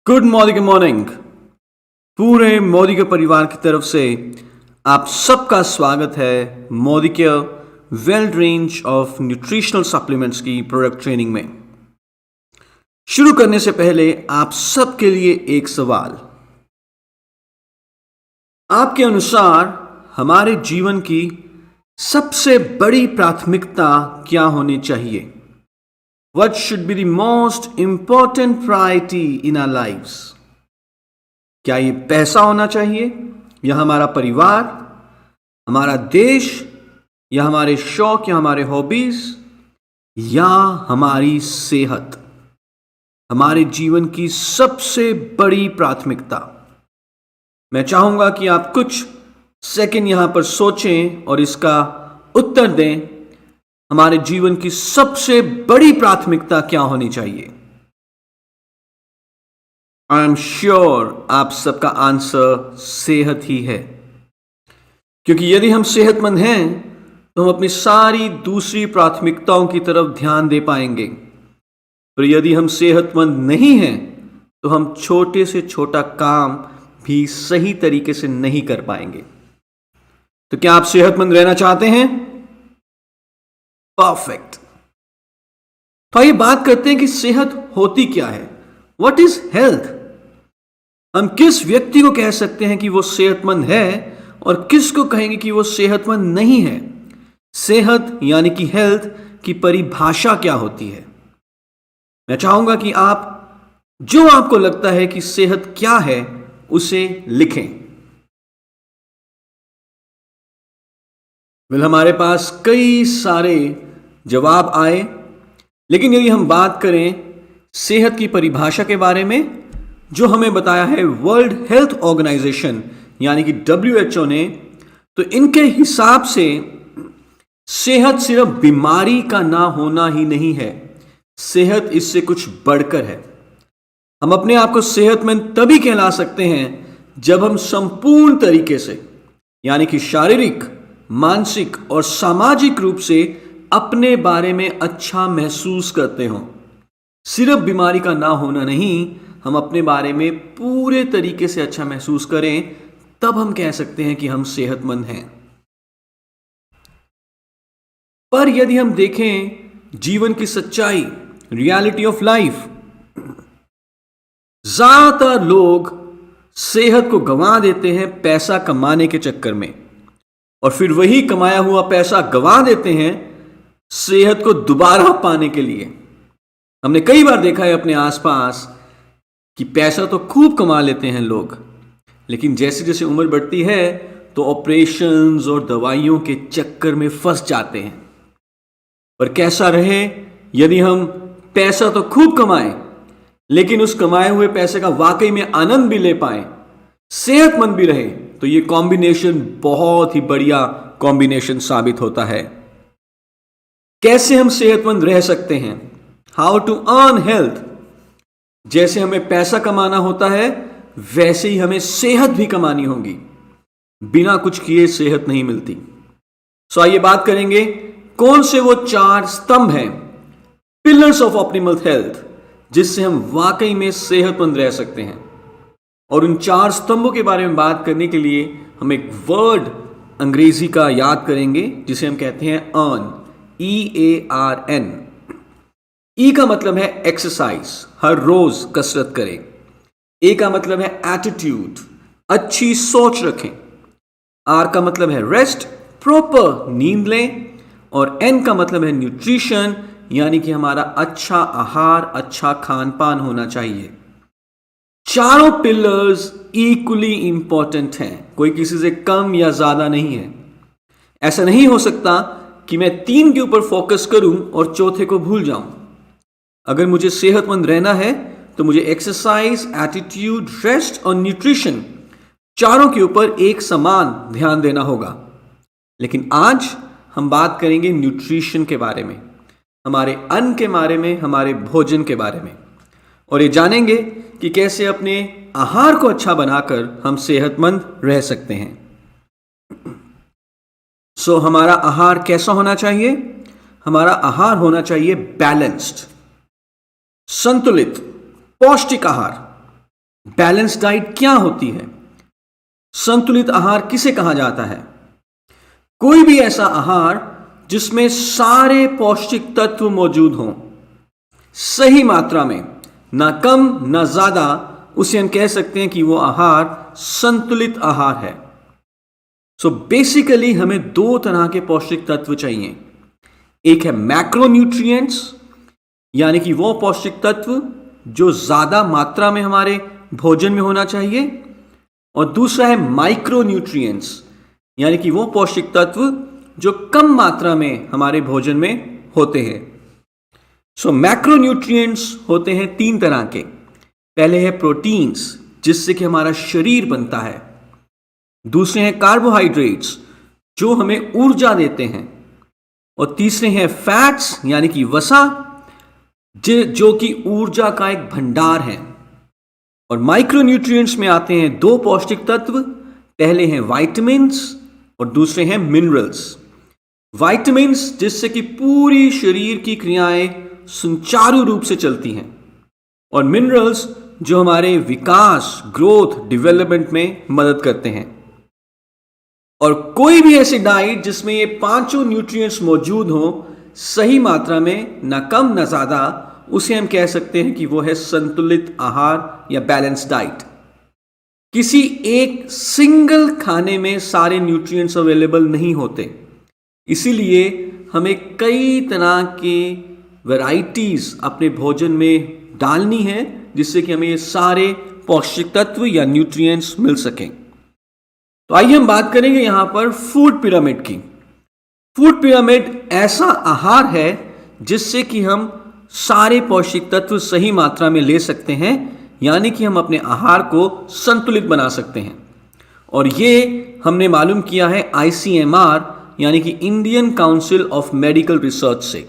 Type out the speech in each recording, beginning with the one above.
Good morning. पूरे मोदी के परिवार की तरफ से आप सबका स्वागत है मोदी के well range of nutritional supplements की प्रोडक्ट ट्रेनिंग में। शुरू करने से पहले आप सबके लिए एक सवाल। आपके अनुसार हमारे जीवन की सबसे बड़ी प्राथमिकता क्या होनी चाहिए? What should be the most important priority in our lives? क्या ये पैसा होना चाहिए, या हमारा परिवार, हमारा देश, या हमारे शौक, या हमारे हॉबीज, या हमारी सेहत? हमारे जीवन की सबसे बड़ी प्राथमिकता। मैं चाहूंगा कि आप कुछ सेकंड यहां पर सोचें और इसका उत्तर दें। हमारे जीवन की सबसे बड़ी प्राथमिकता क्या होनी चाहिए? आई एम श्योर आप सबका आंसर सेहत ही है, क्योंकि यदि हम सेहतमंद हैं तो हम अपनी सारी दूसरी प्राथमिकताओं की तरफ ध्यान दे पाएंगे। पर यदि हम सेहतमंद नहीं हैं तो हम छोटे से छोटा काम भी सही तरीके से नहीं कर पाएंगे। तो क्या आप सेहतमंद रहना चाहते हैं? परफेक्ट। तो आइए बात करते हैं कि सेहत होती क्या है। What is health? हम किस व्यक्ति को कह सकते हैं कि वो सेहतमंद है और किस को कहेंगे कि वो सेहतमंद नहीं है? सेहत यानी कि हेल्थ की परिभाषा क्या होती है? मैं चाहूंगा कि आप जो आपको लगता है कि सेहत क्या है उसे लिखें। हमारे पास कई सारे जवाब आए, लेकिन यदि हम बात करें सेहत की परिभाषा के बारे में, जो हमें बताया है वर्ल्ड हेल्थ ऑर्गेनाइजेशन यानी कि WHO ने, तो इनके हिसाब से सेहत सिर्फ बीमारी का ना होना ही नहीं है, सेहत इससे कुछ बढ़कर है। हम अपने आप को सेहतमंद तभी कहला सकते हैं जब हम संपूर्ण तरीके से यानी कि शारीरिक, मानसिक और सामाजिक रूप से अपने बारे में अच्छा महसूस करते हो। सिर्फ बीमारी का ना होना नहीं, हम अपने बारे में पूरे तरीके से अच्छा महसूस करें, तब हम कह सकते हैं कि हम सेहतमंद हैं। पर यदि हम देखें जीवन की सच्चाई, रियलिटी ऑफ लाइफ, ज्यादातर लोग सेहत को गंवा देते हैं पैसा कमाने के चक्कर में, और फिर वही कमाया हुआ पैसा गंवा देते हैं सेहत को दोबारा पाने के लिए। हमने कई बार देखा है अपने आसपास कि पैसा तो खूब कमा लेते हैं लोग, लेकिन जैसे जैसे उम्र बढ़ती है तो ऑपरेशंस और दवाइयों के चक्कर में फंस जाते हैं। पर कैसा रहे, यदि हम पैसा तो खूब कमाएं लेकिन उस कमाए हुए पैसे का वाकई में आनंद भी ले पाएं, सेहतमंद भी रहे, तो ये कॉम्बिनेशन बहुत ही बढ़िया कॉम्बिनेशन साबित होता है। कैसे हम सेहतमंद रह सकते हैं? How to earn health. जैसे हमें पैसा कमाना होता है वैसे ही हमें सेहत भी कमानी होगी। बिना कुछ किए सेहत नहीं मिलती। सो आइए बात करेंगे कौन से वो 4 स्तंभ हैं, पिलर्स ऑफ ऑप्टिमल हेल्थ, जिससे हम वाकई में सेहतमंद रह सकते हैं। और उन 4 स्तंभों के बारे में बात करने के लिए हम एक वर्ड अंग्रेजी का याद करेंगे जिसे हम कहते हैं अर्न, EARN। ई का मतलब है एक्सरसाइज, हर रोज कसरत करें। ए का मतलब है एटीट्यूड, अच्छी सोच रखें। आर का मतलब है रेस्ट, प्रॉपर नींद लें। और एन का मतलब है न्यूट्रिशन, यानी कि हमारा अच्छा आहार, अच्छा खान पान होना चाहिए। चारों पिलर्स इक्वली इंपॉर्टेंट हैं, कोई किसी से कम या ज्यादा नहीं है। ऐसा नहीं हो सकता कि मैं 3 के ऊपर फोकस करूं और चौथे को भूल जाऊं। अगर मुझे सेहतमंद रहना है तो मुझे एक्सरसाइज, एटीट्यूड, रेस्ट और न्यूट्रिशन, चारों के ऊपर एक समान ध्यान देना होगा। लेकिन आज हम बात करेंगे न्यूट्रिशन के बारे में, हमारे अन्न के बारे में, हमारे भोजन के बारे में, और ये जानेंगे कि कैसे अपने आहार को अच्छा बनाकर हम सेहतमंद रह सकते हैं। हमारा आहार कैसा होना चाहिए? हमारा आहार होना चाहिए बैलेंस्ड, संतुलित, पौष्टिक आहार। बैलेंस डाइट क्या होती है? संतुलित आहार किसे कहा जाता है? कोई भी ऐसा आहार जिसमें सारे पौष्टिक तत्व मौजूद हों, सही मात्रा में, ना कम ना ज्यादा, उसे हम कह सकते हैं कि वो आहार संतुलित आहार है। सो बेसिकली हमें दो तरह के पौष्टिक तत्व चाहिए। एक है मैक्रोन्यूट्रिएंट्स, यानी कि वो पौष्टिक तत्व जो ज्यादा मात्रा में हमारे भोजन में होना चाहिए, और दूसरा है माइक्रोन्यूट्रिएंट्स, यानी कि वो पौष्टिक तत्व जो कम मात्रा में हमारे भोजन में होते हैं। सो मैक्रोन्यूट्रिएंट्स होते हैं तीन तरह के। पहले है प्रोटीन्स, जिससे कि हमारा शरीर बनता है। दूसरे हैं कार्बोहाइड्रेट्स, जो हमें ऊर्जा देते हैं। और तीसरे हैं फैट्स, यानी कि वसा, जो कि ऊर्जा का एक भंडार है। और माइक्रोन्यूट्रिएंट्स में आते हैं दो पौष्टिक तत्व। पहले हैं विटामिन्स और दूसरे हैं मिनरल्स। विटामिन्स जिससे कि पूरी शरीर की क्रियाएं सुचारू रूप से चलती हैं, और मिनरल्स जो हमारे विकास, ग्रोथ, डेवलपमेंट में मदद करते हैं। और कोई भी ऐसी डाइट जिसमें ये पांचों न्यूट्रिएंट्स मौजूद हो सही मात्रा में, ना कम ना ज्यादा, उसे हम कह सकते हैं कि वो है संतुलित आहार या बैलेंस डाइट। किसी एक सिंगल खाने में सारे न्यूट्रिएंट्स अवेलेबल नहीं होते, इसीलिए हमें कई तरह के वैरायटीज अपने भोजन में डालनी है, जिससे कि हमें ये सारे पौष्टिक तत्व या न्यूट्रिएंट्स मिल सकें। तो आइए हम बात करेंगे यहां पर फूड पिरामिड की। फूड पिरामिड ऐसा आहार है जिससे कि हम सारे पौष्टिक तत्व सही मात्रा में ले सकते हैं, यानी कि हम अपने आहार को संतुलित बना सकते हैं। और ये हमने मालूम किया है ICMR, यानी कि Indian council of medical research से।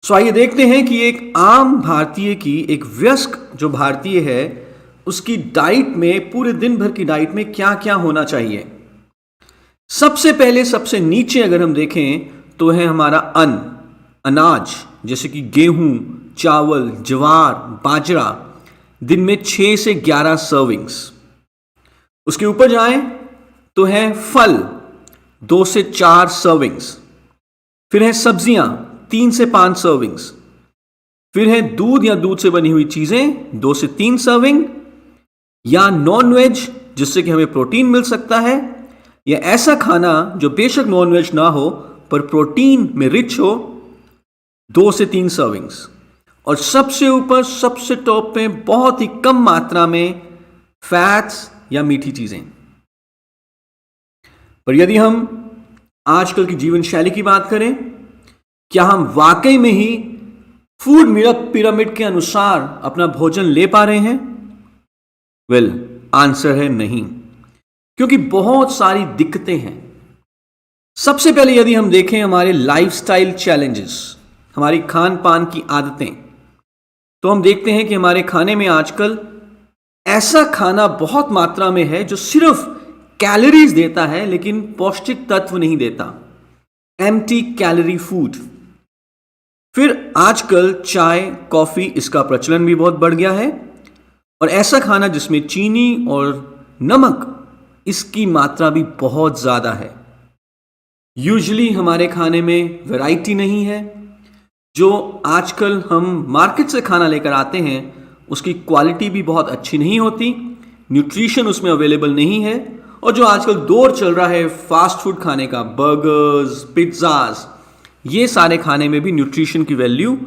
सो आइए देखते हैं कि एक आम भारतीय की, एक वयस्क जो भारतीय है, उसकी डाइट में, पूरे दिन भर की डाइट में क्या क्या होना चाहिए। सबसे पहले सबसे नीचे अगर हम देखें तो है हमारा अन्न, अनाज, जैसे कि गेहूं, चावल, ज्वार, बाजरा, दिन में 6 से 11 सर्विंग्स। उसके ऊपर जाएं तो है फल, 2 से 4 सर्विंग्स। फिर है सब्जियां, 3 से 5 सर्विंग्स। फिर है दूध या दूध से बनी हुई चीजें, 2 से 3 सर्विंग। या नॉन वेज, जिससे कि हमें प्रोटीन मिल सकता है, या ऐसा खाना जो बेशक नॉन वेज ना हो पर प्रोटीन में रिच हो, 2 से 3 सर्विंग्स। और सबसे ऊपर, सबसे टॉप पे, बहुत ही कम मात्रा में फैट्स या मीठी चीजें। पर यदि हम आजकल की जीवन शैली की बात करें, क्या हम वाकई में ही फूड पिरामिड के अनुसार अपना भोजन ले पा रहे हैं? वेल, आंसर है नहीं, क्योंकि बहुत सारी दिक्कतें हैं। सबसे पहले यदि हम देखें हमारे लाइफस्टाइल चैलेंजेस, हमारी खान पान की आदतें, तो हम देखते हैं कि हमारे खाने में आजकल ऐसा खाना बहुत मात्रा में है जो सिर्फ कैलोरीज देता है लेकिन पौष्टिक तत्व नहीं देता। Empty calorie food. फिर आजकल चाय, कॉफी, इसका प्रचलन भी बहुत बढ़ गया है, और ऐसा खाना जिसमें चीनी और नमक, इसकी मात्रा भी बहुत ज्यादा है। यूजुअली हमारे खाने में वैरायटी नहीं है। जो आजकल हम मार्केट से खाना लेकर आते हैं उसकी क्वालिटी भी बहुत अच्छी नहीं होती, न्यूट्रिशन उसमें अवेलेबल नहीं है। और जो आजकल दौर चल रहा है फास्ट फूड खाने का, बर्गर्स, पिज्ज़ाज, ये सारे खाने में भी न्यूट्रिशन की वैल्यू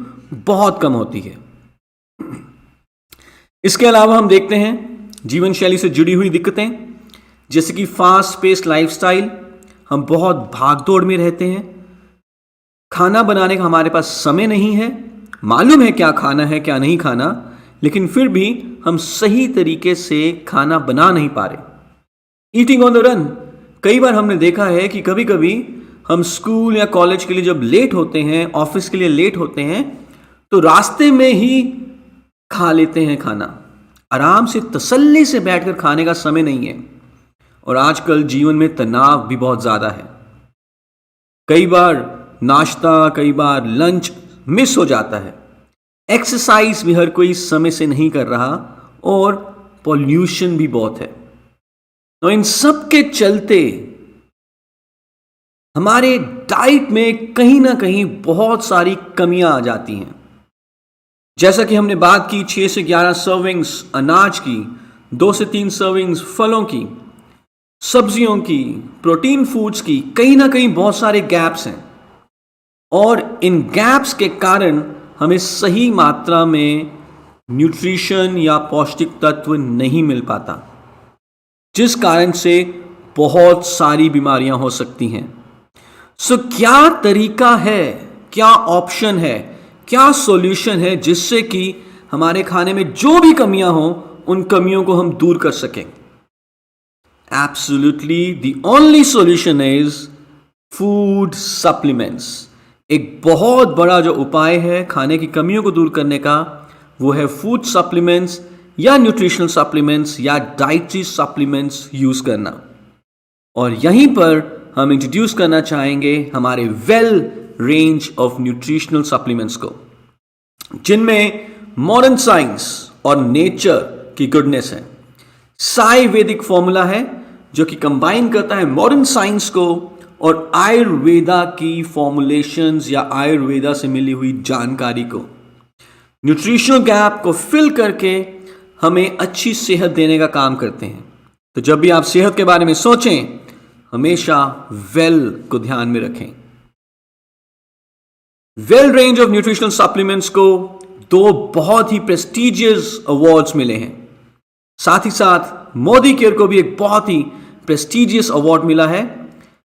बहुत कम होती है। इसके अलावा हम देखते हैं जीवन शैली से जुड़ी हुई दिक्कतें, जैसे कि फास्ट पेस्ड लाइफस्टाइल। हम बहुत भागदौड़ में रहते हैं, खाना बनाने का हमारे पास समय नहीं है, मालूम है क्या खाना है क्या नहीं खाना, लेकिन फिर भी हम सही तरीके से खाना बना नहीं पा रहे। Eating on the run. कई बार हमने देखा है कि कभी कभी हम स्कूल या कॉलेज के लिए जब लेट होते हैं, ऑफिस के लिए लेट होते हैं, तो रास्ते में ही खा लेते हैं खाना। आराम से तसल्ली से बैठकर खाने का समय नहीं है। और आजकल जीवन में तनाव भी बहुत ज़्यादा है। कई बार नाश्ता, कई बार लंच मिस हो जाता है। एक्सरसाइज भी हर कोई समय से नहीं कर रहा और पॉल्यूशन भी बहुत है। तो इन सब के चलते हमारे डाइट में कहीं ना कहीं बहुत सारी कमियां आ जाती हैं। जैसा कि हमने बात की 6 से 11 सर्विंग्स अनाज की, 2 से 3 सर्विंग्स फलों की, सब्जियों की, प्रोटीन फूड्स की, कहीं ना कहीं बहुत सारे गैप्स हैं और इन गैप्स के कारण हमें सही मात्रा में न्यूट्रिशन या पौष्टिक तत्व नहीं मिल पाता, जिस कारण से बहुत सारी बीमारियां हो सकती हैं। सो क्या तरीका है, क्या ऑप्शन है, क्या सॉल्यूशन है जिससे कि हमारे खाने में जो भी कमियां हो उन कमियों को हम दूर कर सकें? Absolutely the only solution is food supplements. एक बहुत बड़ा जो उपाय है खाने की कमियों को दूर करने का, वो है फूड सप्लीमेंट्स या न्यूट्रिशनल सप्लीमेंट्स या डाइटरी सप्लीमेंट्स यूज करना। और यहीं पर हम इंट्रोड्यूस करना चाहेंगे हमारे well range of nutritional supplements को, जिनमें मॉडर्न साइंस और नेचर की गुडनेस है। साई वैदिक फॉर्मूला है जो कि कंबाइन करता है मॉडर्न साइंस को और आयुर्वेदा की फॉर्मुलेशंस या आयुर्वेदा से मिली हुई जानकारी को, न्यूट्रिशनल गैप को फिल करके हमें अच्छी सेहत देने का काम करते हैं। तो जब भी आप सेहत के बारे में सोचें, हमेशा वेल को ध्यान में रखें। Well range of nutritional supplements को 2 बहुत ही प्रेस्टिजियस अवार्ड्स मिले हैं। साथ ही साथ मोदी केयर को भी एक बहुत ही प्रेस्टिजियस अवार्ड मिला है।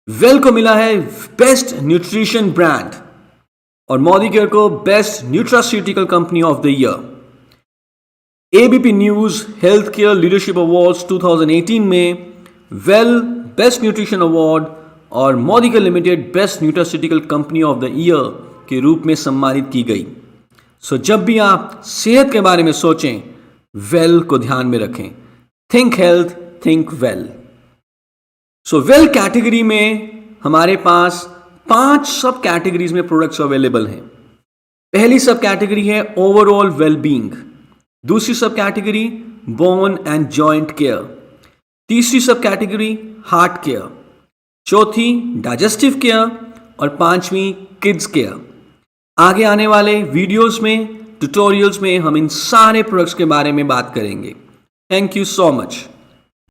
वेल को मिला है बेस्ट न्यूट्रिशन ब्रांड और मोदी केयर को best nutraceutical company of the year. ABP news health care leadership awards 2018 में वेल बेस्ट न्यूट्रिशन अवार्ड और Modi care limited best nutraceutical company of the year के रूप में सम्मानित की गई। सो जब भी आप सेहत के बारे में सोचें, वेल को ध्यान में रखें। Think health, think well. So well category में हमारे पास 5 सब कैटेगरीज में प्रोडक्ट्स अवेलेबल हैं। पहली सब कैटेगरी है ओवरऑल वेलबींग, दूसरी सब category bone and joint care, तीसरी सब कैटेगरी हार्ट केयर, चौथी डाइजेस्टिव केयर और 5वीं किड्स केयर। आगे आने वाले वीडियोस में, ट्यूटोरियल्स में हम इन सारे प्रोडक्ट्स के बारे में बात करेंगे। Thank you so much.